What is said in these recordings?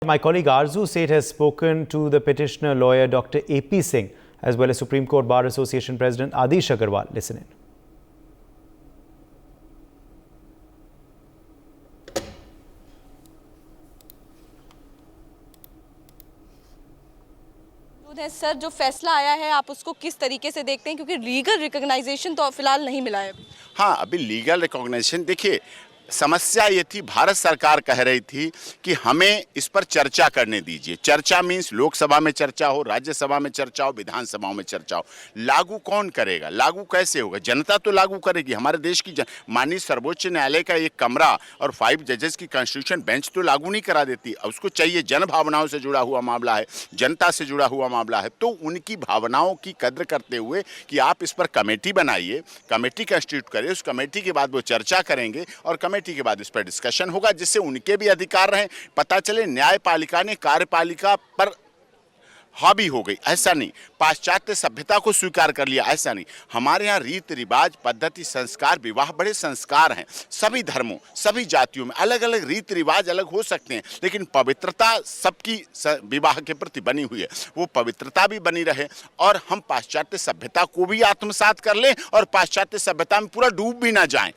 My colleague Arzu Seth has spoken to the petitioner lawyer Dr. A.P. Singh as well as Supreme Court Bar Association President Adish Agarwal. Listen in. Sir, जो फैसला आया है आप उसको किस तरीके से देखते हैं, क्योंकि लीगल रिकॉग्नाइजेशन तो फिलहाल नहीं मिला है। हाँ, अभी लीगल रिकॉग्निशन देखिए, समस्या ये थी, भारत सरकार कह रही थी कि हमें इस पर चर्चा करने दीजिए। चर्चा मीन्स लोकसभा में चर्चा हो, राज्यसभा में चर्चा हो, विधानसभाओं में चर्चा हो। लागू कौन करेगा, लागू कैसे होगा? जनता तो लागू करेगी। हमारे देश की माननीय सर्वोच्च न्यायालय का एक कमरा और 5 जजेस की कॉन्स्टिट्यूशन बेंच तो लागू नहीं करा देती। उसको चाहिए, जन भावनाओं से जुड़ा हुआ मामला है, जनता से जुड़ा हुआ मामला है, तो उनकी भावनाओं की कद्र करते हुए कि आप इस पर कमेटी बनाइए, कमेटी कंस्टिट्यूट करिए, उस कमेटी के बाद वो चर्चा करेंगे और कमेटी के बाद इस पर डिस्कशन होगा, जिससे उनके भी अधिकार रहें। पता चले न्यायपालिका ने कार्यपालिका पर हावी हो गई, ऐसा नहीं। पाश्चात्य सभ्यता को स्वीकार कर लिया, ऐसा नहीं। हमारे यहाँ रीति रिवाज, पद्धति, संस्कार, विवाह बड़े संस्कार हैं। सभी धर्मों, सभी जातियों में अलग अलग रीति रिवाज अलग हो सकते हैं, लेकिन पवित्रता सबकी विवाह के प्रति बनी हुई है। वो पवित्रता भी बनी रहे और हम पाश्चात्य सभ्यता को भी आत्मसात कर लें और पाश्चात्य सभ्यता में पूरा डूब भी ना जाएं,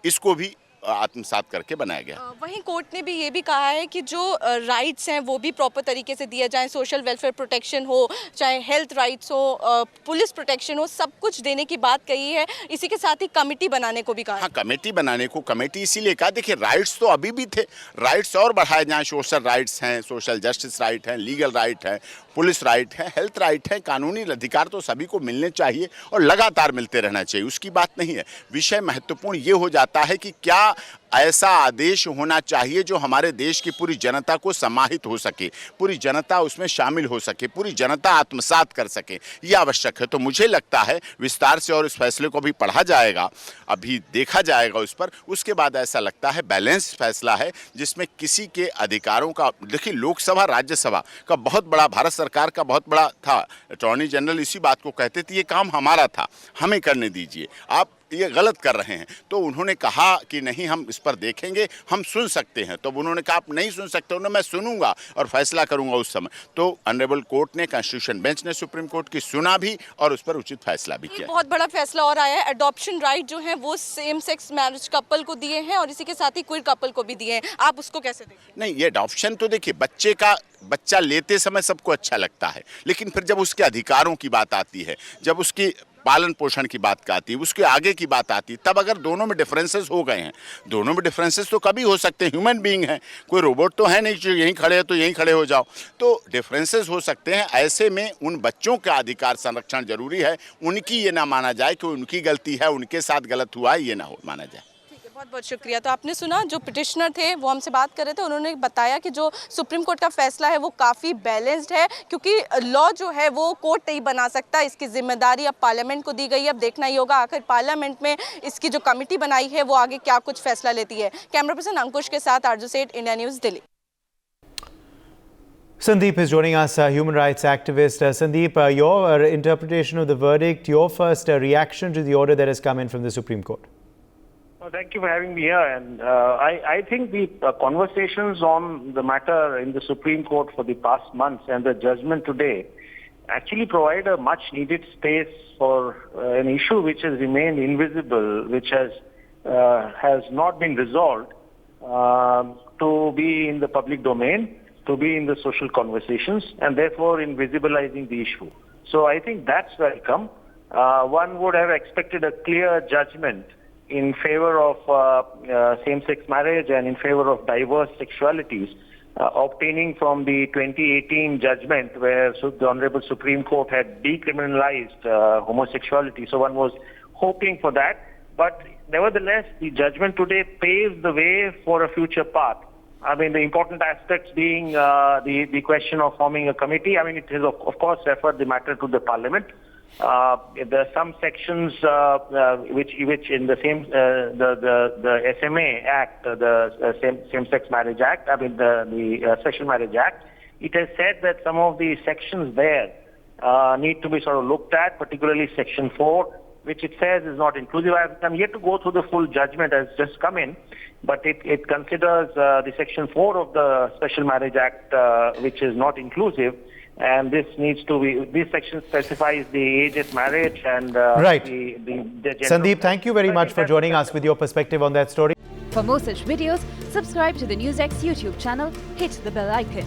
इसको भी आत्मसात करके बनाया गया। वहीं कोर्ट ने भी ये भी कहा है कि जो राइट्स हैं वो भी प्रॉपर तरीके से दिए जाएं, सोशल वेलफेयर प्रोटेक्शन हो, चाहे हेल्थ राइट्स हो, पुलिस प्रोटेक्शन हो, सब कुछ देने की बात कही है। इसी के साथ ही कमेटी बनाने को भी कहा। हाँ, कमेटी बनाने को, कमेटी इसीलिए कहा, देखिए राइट्स तो अभी भी थे, राइट्स और बढ़ाए जाएं। सोशल राइट्स हैं, सोशल जस्टिस राइट हैं, लीगल राइट है, पुलिस राइट है, हेल्थ राइट है, कानूनी अधिकार तो सभी को मिलने चाहिए और लगातार मिलते रहना चाहिए, उसकी बात नहीं है। विषय महत्वपूर्ण ये हो जाता है कि क्या ऐसा आदेश होना चाहिए जो हमारे देश की पूरी जनता को समाहित हो सके, पूरी जनता उसमें शामिल हो सके, पूरी जनता आत्मसात कर सके, ये आवश्यक है। तो मुझे लगता है विस्तार से और इस फैसले को भी पढ़ा जाएगा, अभी देखा जाएगा उस पर, उसके बाद ऐसा लगता है बैलेंस फैसला है जिसमें किसी के अधिकारों का, देखिए लोकसभा राज्यसभा का बहुत बड़ा, भारत सरकार का बहुत बड़ा था। अटॉर्नी जनरल इसी बात को कहते थे, ये काम हमारा था, हमें करने दीजिए, आप ये गलत कर रहे हैं। तो उन्होंने कहा कि नहीं, हम इस पर देखेंगे, हम सुन सकते हैं। तो उन्होंने कहा आप नहीं सुन सकते, उन्होंने मैं सुनूंगा और फैसला करूंगा उस समय। तो ऑनरेबल कोर्ट ने, कॉन्स्टिट्यूशन बेंच ने सुप्रीम कोर्ट की सुना भी और उस पर उचित फैसला भी किया। बहुत बड़ा फैसला और आया है। एडॉप्शन राइट जो है वो सेम सेक्स मैरिज कपल को दिए हैं और इसी के साथ ही क्वीर कपल को भी दिए हैं। आप उसको कैसे देखते हैं? नहीं, ये एडॉप्शन तो देखिए, बच्चा लेते समय सबको अच्छा लगता है, लेकिन फिर जब उसके अधिकारों की बात आती है, जब उसकी पालन पोषण की बात आती है, उसके आगे की बात आती है, तब अगर दोनों में डिफरेंसेस हो गए हैं, दोनों में डिफरेंसेस तो कभी हो सकते हैं, ह्यूमन बीइंग है, कोई रोबोट तो है नहीं जो यहीं खड़े है तो यहीं खड़े हो जाओ, तो डिफरेंसेस हो सकते हैं। ऐसे में उन बच्चों का अधिकार संरक्षण जरूरी है। उनकी ये ना माना जाए कि उनकी गलती है, उनके साथ गलत हुआ है, ये ना हो माना जाए। बहुत बहुत शुक्रिया। तो आपने सुना, जो पिटिशनर थे वो हमसे बात कर रहे थे, उन्होंने बताया कि जो सुप्रीम कोर्ट का फैसला है वो काफ़ी बैलेंस्ड है, क्योंकि लॉ जो है वो कोर्ट नहीं बना सकता, इसकी जिम्मेदारी अब पार्लियामेंट को दी गई है। अब देखना ही होगा आखिर पार्लियामेंट में इसकी जो कमेटी बनाई है वो आगे क्या कुछ फैसला लेती है। कैमरा पर्सन अंकुश के साथ आरजू सेठ, India news, Delhi. Sandeep is joining us, human rights activist. Sandeep, your interpretation of the verdict, your first reaction to the order that has come in from the Supreme Court. Well, thank you for having me here. And I think the conversations on the matter in the Supreme Court for the past months and the judgment today actually provide a much needed space for an issue which has remained invisible, which has not been resolved, to be in the public domain, to be in the social conversations, and therefore in visibilizing the issue. So I think that's welcome. One would have expected a clear judgment in favor of same-sex marriage and in favor of diverse sexualities, obtaining from the 2018 judgment where the Honorable Supreme Court had decriminalized homosexuality. So one was hoping for that. But nevertheless, the judgment today paves the way for a future path. I mean, the important aspects being the question of forming a committee. I mean, it has, of course, referred the matter to the Parliament. There are some sections which in the same the SMA Act, the Same-Sex Marriage Act, I mean the Sexual Marriage Act, it has said that some of the sections there need to be sort of looked at, particularly Section 4 which it says is not inclusive. I'm yet to go through the full judgment as just come in, but it considers the Section 4 of the Special Marriage Act, which is not inclusive. And this needs to be, this section specifies the age at marriage and right. the gender. Sandeep, thank you very much for joining us with your perspective on that story. For more such videos, subscribe to the NewsX YouTube channel, hit the bell icon.